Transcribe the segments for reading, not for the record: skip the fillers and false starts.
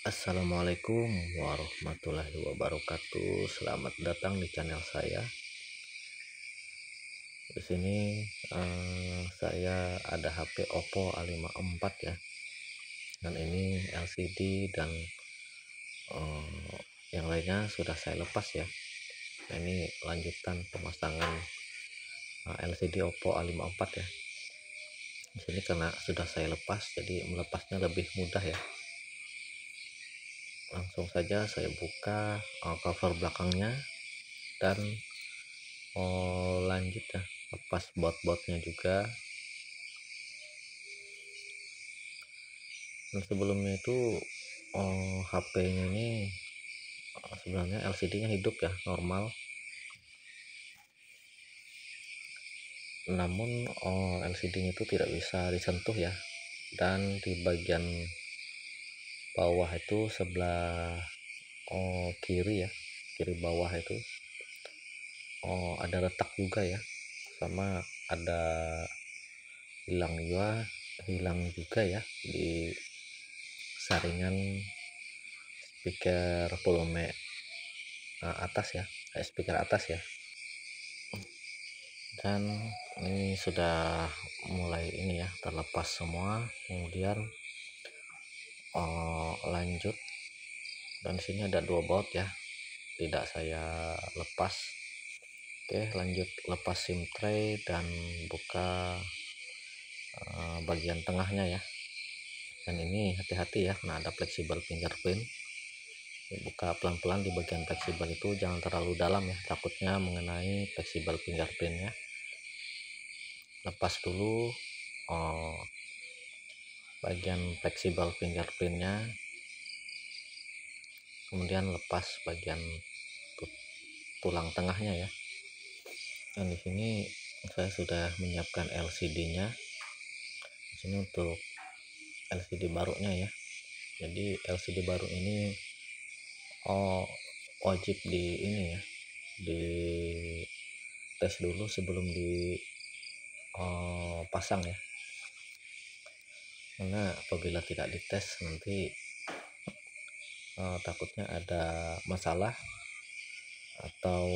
Assalamualaikum warahmatullahi wabarakatuh. Selamat datang di channel saya. Di sini saya ada HP Oppo A54 ya. Dan ini LCD dan yang lainnya sudah saya lepas ya. Nah, ini lanjutan pemasangan LCD Oppo A54 ya. Di sini karena sudah saya lepas, jadi melepasnya lebih mudah ya. Langsung saja saya buka cover belakangnya dan lanjut ya, lepas baut-bautnya juga. Dan sebelumnya itu HP-nya ini sebenarnya LCD-nya hidup ya, normal. Namun LCD-nya itu tidak bisa disentuh ya. Dan di bagian bawah itu sebelah kiri ya, kiri bawah itu ada retak juga ya, sama ada hilang juga ya di saringan speaker volume atas ya, speaker atas ya. Dan ini sudah mulai ini ya, terlepas semua. Kemudian lanjut, dan sini ada 2 baut ya, tidak saya lepas. Oke, lanjut lepas SIM tray dan buka bagian tengahnya ya. Dan ini hati-hati ya, karena ada fleksibel fingerprint. Buka pelan-pelan di bagian fleksibel itu, jangan terlalu dalam ya, takutnya mengenai fleksibel fingerprintnya. Lepas dulu bagian fleksibel fingerprintnya, kemudian lepas bagian tulang tengahnya ya. Dan di sini saya sudah menyiapkan LCD-nya. Di sini untuk LCD barunya ya. Jadi LCD baru ini wajib di ini ya, di tes dulu sebelum dipasang ya. Karena apabila tidak dites nanti takutnya ada masalah atau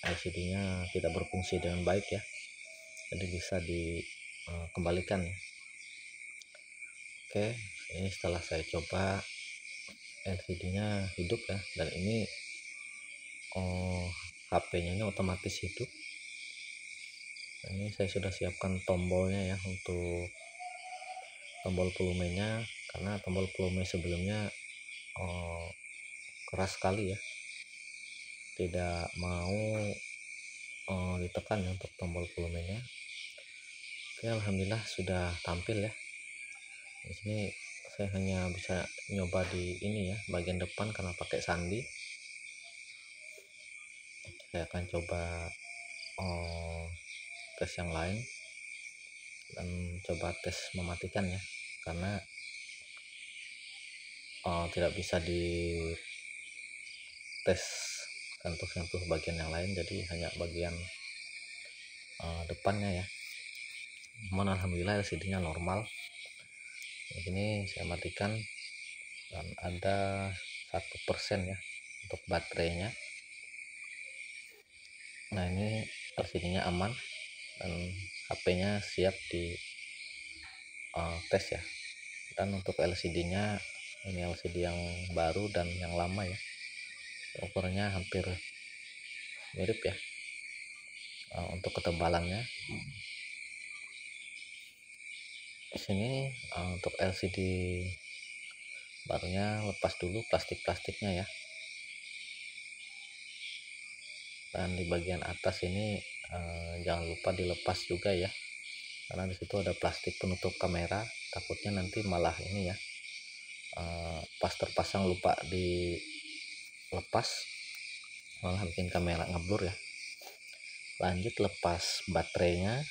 LCD-nya tidak berfungsi dengan baik ya. Jadi bisa dikembalikan ya. Oke, ini setelah saya coba LCD-nya hidup ya, dan ini HP-nya ini otomatis hidup. Ini saya sudah siapkan tombolnya ya, untuk tombol volumenya, karena tombol volume sebelumnya keras sekali ya, tidak mau ditekan ya untuk tombol volumenya. Oke, alhamdulillah sudah tampil ya. Di sini saya hanya bisa nyoba di ini ya, bagian depan karena pakai sandi. Saya akan coba tes yang lain dan coba tes mematikan ya, karena tidak bisa di tes sentuh bagian yang lain, jadi hanya bagian depannya ya. Namun alhamdulillah LCD-nya normal. Ini saya matikan dan ada 1% ya untuk baterainya. Nah, ini LCD-nya aman dan HP-nya siap di tes ya. Dan untuk LCD-nya, ini LCD yang baru dan yang lama ya, ukurannya hampir mirip ya untuk ketebalannya. Di sini untuk LCD barunya lepas dulu plastiknya ya. Dan di bagian atas ini jangan lupa dilepas juga ya, karena disitu ada plastik penutup kamera. Takutnya nanti malah ini ya, pas terpasang lupa dilepas, malah bikin kamera ngeblur ya. Lanjut lepas baterainya,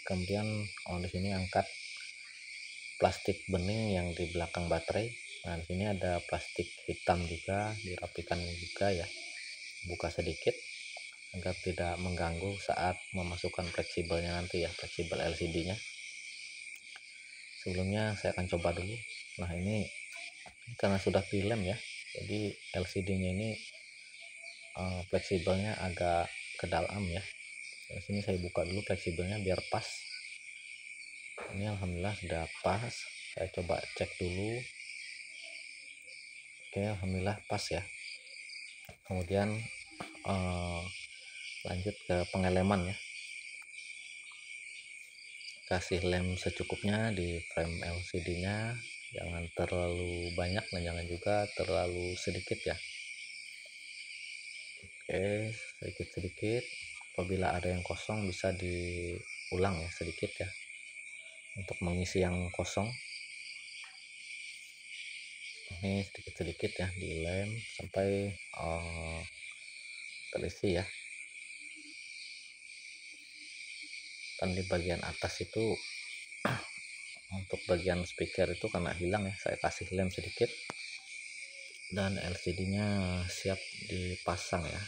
kemudian di sini angkat plastik bening yang di belakang baterai. Nah, di sini ada plastik hitam juga, dirapikan juga ya. Buka sedikit agar tidak mengganggu saat memasukkan fleksibelnya nanti ya, fleksibel LCD-nya. Sebelumnya saya akan coba dulu. Nah, ini karena sudah dilem ya, jadi LCD-nya ini fleksibelnya agak ke dalam ya. Di sini saya buka dulu fleksibelnya biar pas. Ini alhamdulillah sudah pas. Saya coba cek dulu. Oke, alhamdulillah pas ya. Kemudian lanjut ke pengeleman ya. Kasih lem secukupnya di frame LCD-nya, jangan terlalu banyak dan jangan juga terlalu sedikit ya. Oke, sedikit-sedikit. Apabila ada yang kosong bisa diulang ya sedikit ya, untuk mengisi yang kosong. Ini sedikit-sedikit ya, dilem sampai terisi ya. Dan di bagian atas itu untuk bagian speaker itu karena hilang ya, saya kasih lem sedikit dan LCD-nya siap dipasang ya.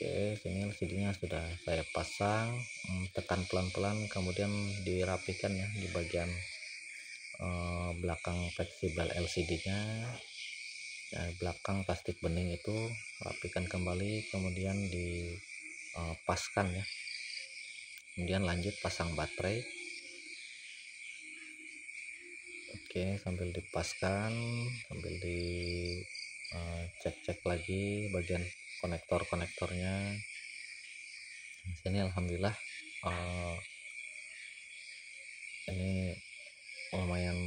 Oke, sini LCD-nya sudah saya pasang. Tekan pelan-pelan, kemudian dirapikan ya di bagian belakang fleksibel LCD-nya. Ya, belakang plastik bening itu rapikan kembali, kemudian dipaskan ya. Kemudian lanjut pasang baterai. Oke, sambil dipaskan, sambil cek-cek lagi bagian konektornya. Di sini alhamdulillah ini lumayan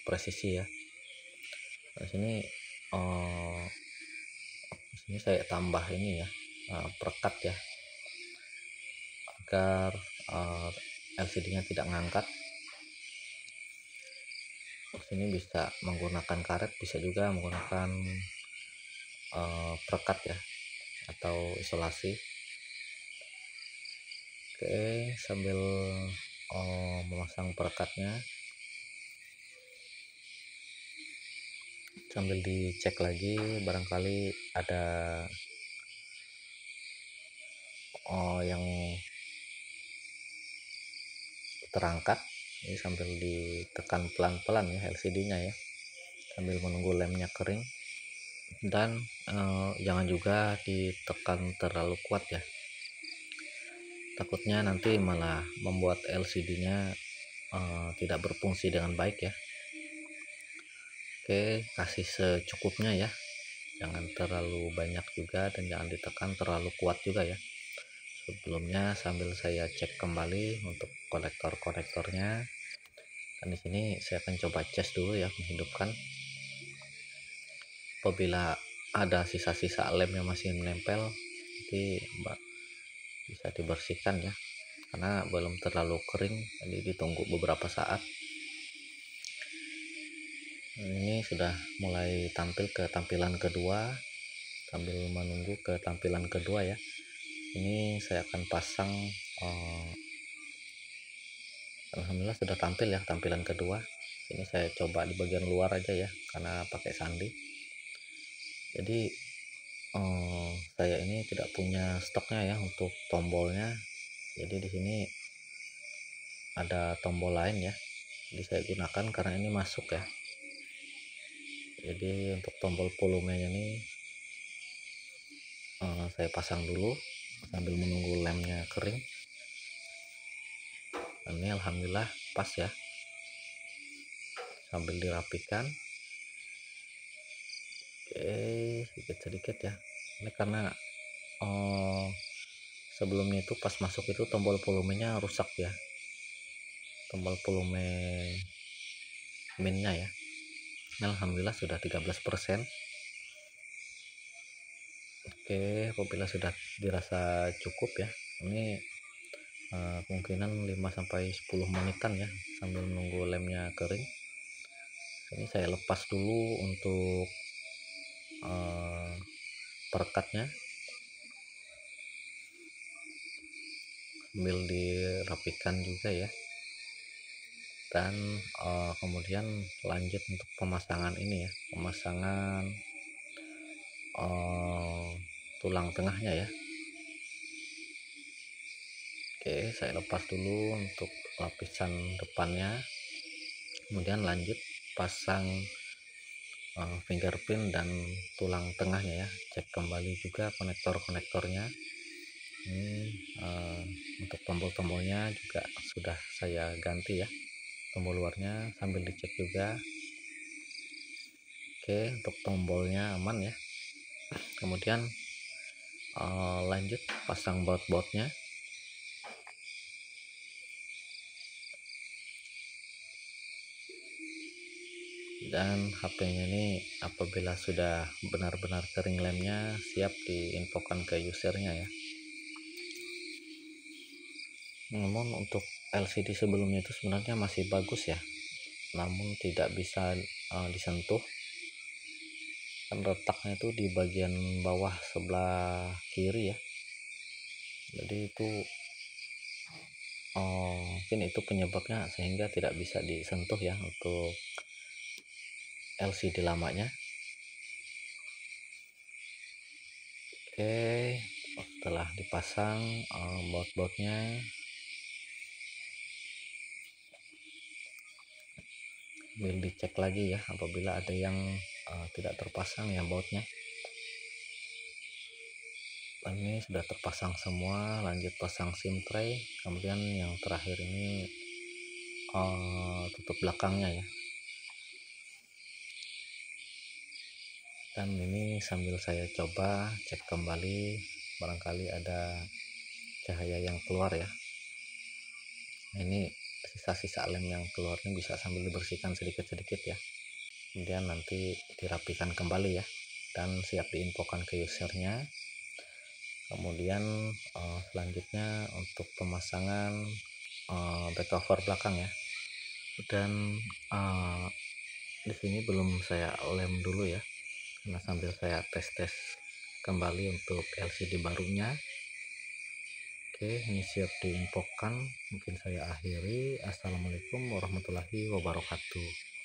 presisi ya. Di sini saya tambah ini ya, perekat ya, agar LCD-nya tidak ngangkat. Di sini bisa menggunakan karet, bisa juga menggunakan perekat ya, atau isolasi. Oke, sambil memasang perekatnya, sambil dicek lagi barangkali ada yang terangkat. Ini sambil ditekan pelan-pelan ya LCD-nya ya, sambil menunggu lemnya kering. Dan jangan juga ditekan terlalu kuat ya, takutnya nanti malah membuat LCD-nya tidak berfungsi dengan baik ya. Oke, kasih secukupnya ya, jangan terlalu banyak juga dan jangan ditekan terlalu kuat juga ya. Sebelumnya sambil saya cek kembali untuk konektornya, dan di sini saya akan coba cas dulu ya, menghidupkan. Apabila ada sisa-sisa lem yang masih menempel, nanti bisa dibersihkan ya, karena belum terlalu kering, jadi ditunggu beberapa saat. Ini sudah mulai tampil ke tampilan kedua. Sambil menunggu ke tampilan kedua ya, ini saya akan pasang alhamdulillah sudah tampil ya tampilan kedua. Ini saya coba di bagian luar aja ya, karena pakai sandi. Jadi saya ini tidak punya stoknya ya untuk tombolnya. Jadi di sini ada tombol lain ya, jadi saya gunakan karena ini masuk ya. Jadi untuk tombol volumenya ini saya pasang dulu sambil menunggu lemnya kering. Dan ini alhamdulillah pas ya, sambil dirapikan. Oke, sedikit-sedikit ya, ini karena sebelumnya itu pas masuk itu tombol volumenya rusak ya, tombol volume minnya ya. Alhamdulillah sudah 13%. Oke, apabila sudah dirasa cukup ya, ini kemungkinan 5-10 menitan ya, sambil menunggu lemnya kering. Ini saya lepas dulu untuk perekatnya, sambil dirapikan juga ya. Dan kemudian lanjut untuk pemasangan ini ya, pemasangan tulang tengahnya ya. Oke, saya lepas dulu untuk lapisan depannya, kemudian lanjut pasang fingerprint dan tulang tengahnya ya. Cek kembali juga konektornya. Ini untuk tombol-tombolnya juga sudah saya ganti ya, tombol luarnya sambil dicek juga. Oke, untuk tombolnya aman ya. Kemudian lanjut pasang baut-bautnya. Dan HP-nya ini apabila sudah benar-benar kering lemnya, siap diinfokan ke usernya ya. Namun untuk LCD sebelumnya itu sebenarnya masih bagus ya, namun tidak bisa disentuh, kan letaknya itu di bagian bawah sebelah kiri ya. Jadi itu mungkin itu penyebabnya sehingga tidak bisa disentuh ya untuk LCD lamanya. Oke, setelah dipasang baut-bautnya, sambil dicek lagi ya apabila ada yang tidak terpasang ya bautnya. Dan ini sudah terpasang semua, lanjut pasang SIM tray. Kemudian yang terakhir ini tutup belakangnya ya. Dan ini sambil saya coba cek kembali, barangkali ada cahaya yang keluar ya. Ini sisa-sisa lem yang keluarnya bisa sambil dibersihkan sedikit-sedikit ya. Kemudian nanti dirapikan kembali ya, dan siap diinfokan ke usernya. Kemudian selanjutnya untuk pemasangan back cover belakang ya. Dan di sini belum saya lem dulu ya, karena sambil saya tes kembali untuk LCD barunya. Oke, ini siap diinfokan. Mungkin saya akhiri. Assalamualaikum warahmatullahi wabarakatuh.